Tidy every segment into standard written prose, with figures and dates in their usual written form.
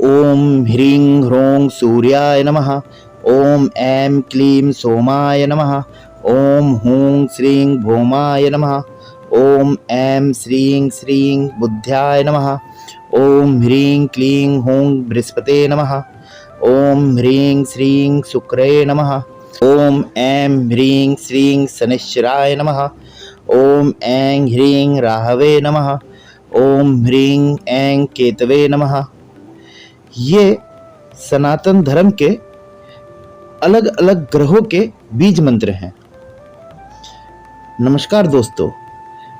ओम ह्रीं ह्रों सूर्याय नमः। ओम ऐं क्लीं सोमाय नमः। ओम हूं श्रीं भौमाय नमः। ओम ऐं श्रीं श्रीं बुद्ध्याय नमः। ओम ह्रीं क्लीं हूं बृहस्पते नमः। ओम ह्रीं श्रीं शुक्रे नमः। ओम ऐं ह्रीं श्रीं शनिश्चराय नमः। ओम ऐं ह्रीं राहवे नमः। ओम ह्रीं ऐं केतवे नमः। ये सनातन धर्म के अलग अलग ग्रहों के बीज मंत्र हैं। नमस्कार दोस्तों,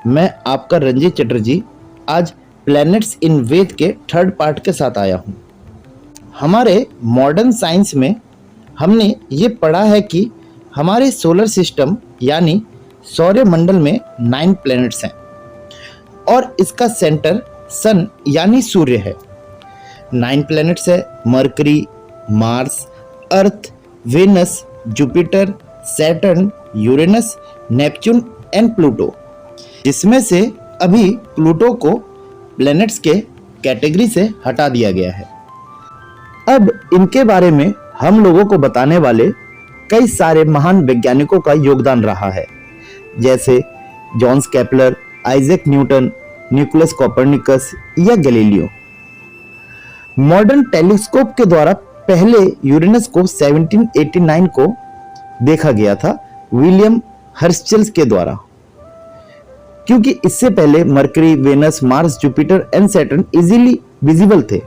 मैं आपका रंजीत चटर्जी आज प्लैनेट्स इन वेद के थर्ड पार्ट के साथ आया हूँ। हमारे मॉडर्न साइंस में हमने ये पढ़ा है कि हमारे सोलर सिस्टम यानी सौर मंडल में 9 प्लैनेट्स हैं और इसका सेंटर सन यानी सूर्य है। 9 प्लैनेट्स है Mercury, Mars, Earth, Venus, Jupiter, Saturn, Uranus, Neptune and Pluto, जिसमें से अभी प्लूटो को प्लैनेट्स के कैटेगरी से हटा दिया गया है। अब इनके बारे में हम लोगों को बताने वाले कई सारे महान वैज्ञानिकों का योगदान रहा है, जैसे Johns Kepler, Isaac Newton, Nicolaus Copernicus या गैलीलियो। मॉडर्न टेलीस्कोप के द्वारा पहले यूरेनस को 1789 को देखा गया था विलियम हर्शचेल के द्वारा, क्योंकि इससे पहले Mercury, Venus, Mars, Jupiter and Saturn easily visible थे।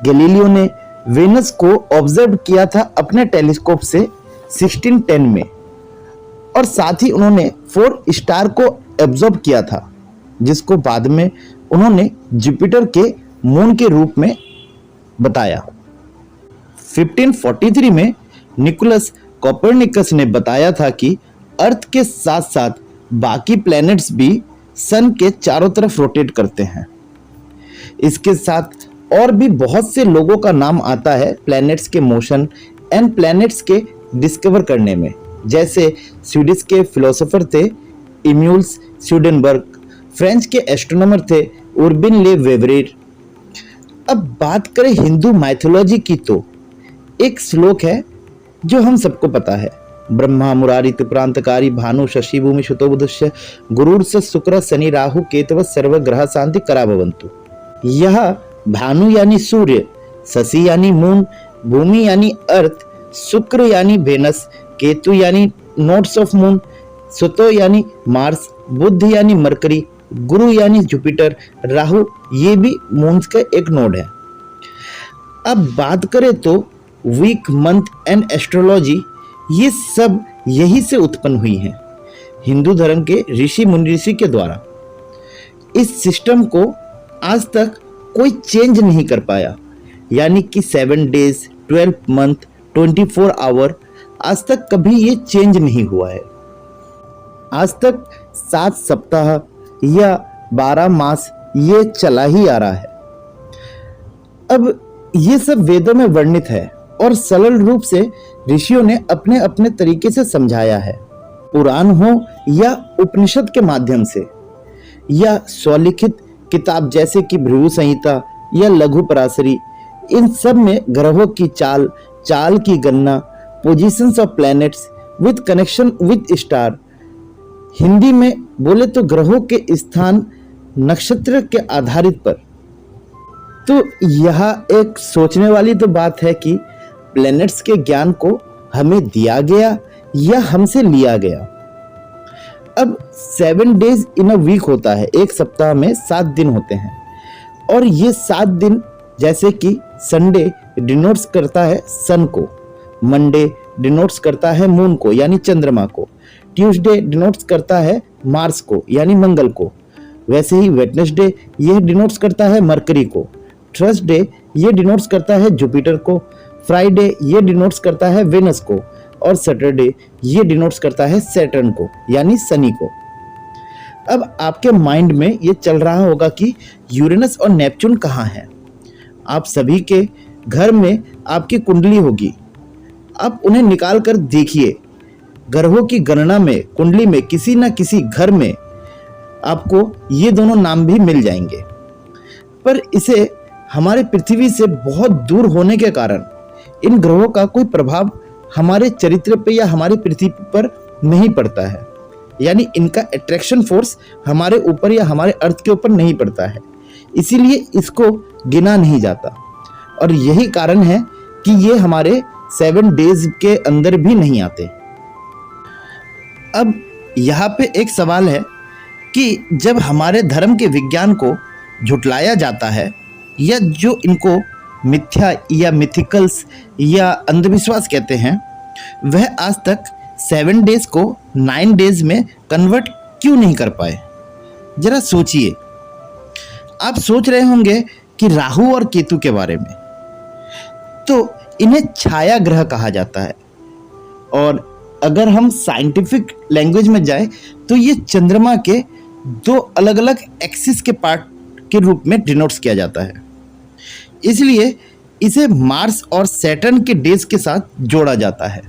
गैलीलियो ने वेनस को ऑब्जर्व किया था अपने टेलीस्कोप से 1610 में, और साथ ही उन्होंने 4 स्टार को ऑब्जर्व किया था, जिसको बाद में उन्होंने जुपिटर के मून के रूप में बताया। 1543 में निकोलस कोपरनिकस ने बताया था कि अर्थ के साथ साथ बाकी प्लैनेट्स भी सन के चारों तरफ रोटेट करते हैं। इसके साथ और भी बहुत से लोगों का नाम आता है प्लैनेट्स के मोशन एंड प्लैनेट्स के डिस्कवर करने में, जैसे स्वीडिश के फिलोसोफर थे इम्यूल्स स्वीडेनबर्ग, फ्रेंच के एस्ट्रोनॉमर थे उर्बिन ले वेवरेर। अब बात करें हिंदू माइथोलॉजी की, तो एक श्लोक है जो हम सबको पता है, ब्रह्मा मुरारी त्रिपुरांतकारी भानु शशि भूमि शुतो बुधस्य गुरुर्स शुक्र शनि राहु केतव सर्व ग्रह शांति कराभवन्तु। यह भानु यानी सूर्य, शशि यानी मून, भूमि यानी अर्थ, शुक्र यानी वेनस, केतु यानी नोड्स ऑफ मून, सुतो यानी मार्स, बुध यानी मरकरी, गुरु यानी जुपिटर, राहु ये भी मून्स का एक नोड है। अब बात करें तो वीक, मंथ एंड एस्ट्रोलॉजी, ये सब यही से उत्पन्न हुई हैं हिंदू धर्म के ऋषि मुनि के द्वारा। इस सिस्टम को आज तक कोई चेंज नहीं कर पाया, यानी कि 7 डेज, 12 मंथ, 24 आवर, आज तक कभी ये चेंज नहीं हुआ है। आज तक 7 सप्ताह या 12 मास ये चला ही आ रहा है। अब ये सब वेदों में वर्णित है और सरल रूप से ऋषियों ने अपने अपने तरीके से समझाया है। पुराण हो या उपनिषद के माध्यम से या स्वलिखित किताब जैसे कि भृगु संहिता या लघु पराशरी, इन सब में ग्रहों की चाल की गणना, positions of planets with connection with star, Hindi में बोले तो ग्रहों के स्थान नक्षत्र के आधारित पर। तो यह एक सोचने वाली तो बात है कि प्लैनेट्स के ज्ञान को हमें दिया गया या हमसे लिया गया। अब 7 डेज इन अ वीक होता है, एक सप्ताह में 7 दिन होते हैं, और ये 7 दिन जैसे कि संडे डिनोट्स करता है सन को, मंडे डिनोट्स करता है मून को यानी चंद्रमा को, ट्यूसडे डिनोट्स करता है मार्स को यानी मंगल को, वैसे ही वेडनेसडे यह डिनोट्स करता है मरकरी को, थर्सडे ये डिनोट्स करता है जुपिटर को, फ्राइडे ये डिनोट्स करता है वेनस को, और सैटरडे ये डिनोट्स करता है सैटर्न को यानी शनि को। अब आपके माइंड में ये चल रहा होगा कि यूरेनस और नेपच्यून कहाँ हैं। आप सभी के घर में आपकी कुंडली होगी, आप उन्हें निकाल कर देखिए। ग्रहों की गणना में कुंडली में किसी न किसी घर में आपको ये दोनों नाम भी मिल जाएंगे, पर इसे हमारे पृथ्वी से बहुत दूर होने के कारण इन ग्रहों का कोई प्रभाव हमारे चरित्र पे या हमारी पृथ्वी पर नहीं पड़ता है, यानी इनका अट्रैक्शन फोर्स हमारे ऊपर या हमारे अर्थ के ऊपर नहीं पड़ता है, इसीलिए इसको गिना नहीं जाता। और यही कारण है कि ये हमारे 7 डेज के अंदर भी नहीं आते। अब यहाँ पे एक सवाल है कि जब हमारे धर्म के विज्ञान को झुटलाया जाता है या जो इनको मिथ्या या मिथिकल्स या अंधविश्वास कहते हैं, वह आज तक 7 डेज को 9 डेज में कन्वर्ट क्यों नहीं कर पाए? जरा सोचिए। आप सोच रहे होंगे कि राहु और केतु के बारे में, तो इन्हें छाया ग्रह कहा जाता है, और अगर हम साइंटिफिक लैंग्वेज में जाए तो ये चंद्रमा के 2 अलग अलग एक्सिस के पार्ट के रूप में डिनोट्स किया जाता है, इसलिए इसे मार्स और सैटर्न के डेज के साथ जोड़ा जाता है,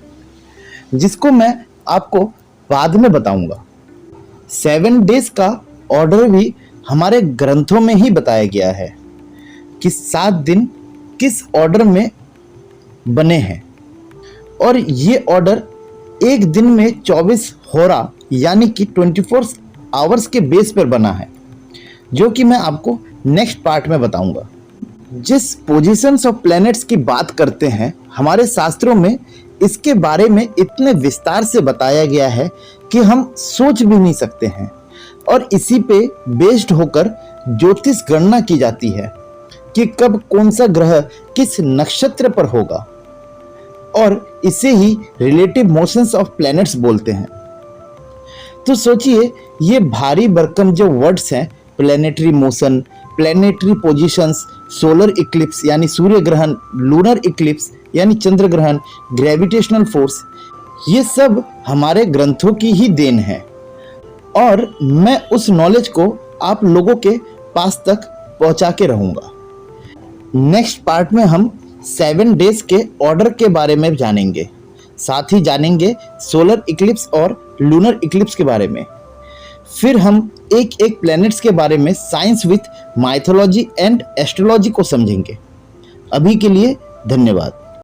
जिसको मैं आपको बाद में बताऊंगा। 7 डेज का ऑर्डर भी हमारे ग्रंथों में ही बताया गया है कि 7 दिन किस ऑर्डर में बने हैं, और ये ऑर्डर एक दिन में 24 होरा यानी कि 24 आवर्स के बेस पर बना है, जो कि मैं आपको नेक्स्ट पार्ट में बताऊंगा। जिस पोजीशंस ऑफ प्लैनेट्स की बात करते हैं, हमारे शास्त्रों में इसके बारे में इतने विस्तार से बताया गया है कि हम सोच भी नहीं सकते हैं, और इसी पे बेस्ड होकर ज्योतिष गणना की जाती है कि कब कौन सा ग्रह किस नक्षत्र पर होगा, और इसे ही रिलेटिव मोशंस ऑफ प्लैनेट्स बोलते हैं। तो सोचिए, ये भारी भरकम जो वर्ड्स हैं, planetary motion, planetary positions, solar Eclipse यानी सूर्य ग्रहण, लूनर इक्लिप्स यानी चंद्र ग्रहण, ग्रेविटेशनल फोर्स, ये सब हमारे ग्रंथों की ही देन है, और मैं उस नॉलेज को आप लोगों के पास तक पहुंचा के रहूंगा। नेक्स्ट पार्ट में हम 7 डेज के ऑर्डर के बारे में जानेंगे, साथ ही जानेंगे सोलर इक्लिप्स और लूनर इक्लिप्स के बारे में। फिर हम एक एक प्लैनेट्स के बारे में science with mythology and astrology को समझेंगे। अभी के लिए धन्यवाद।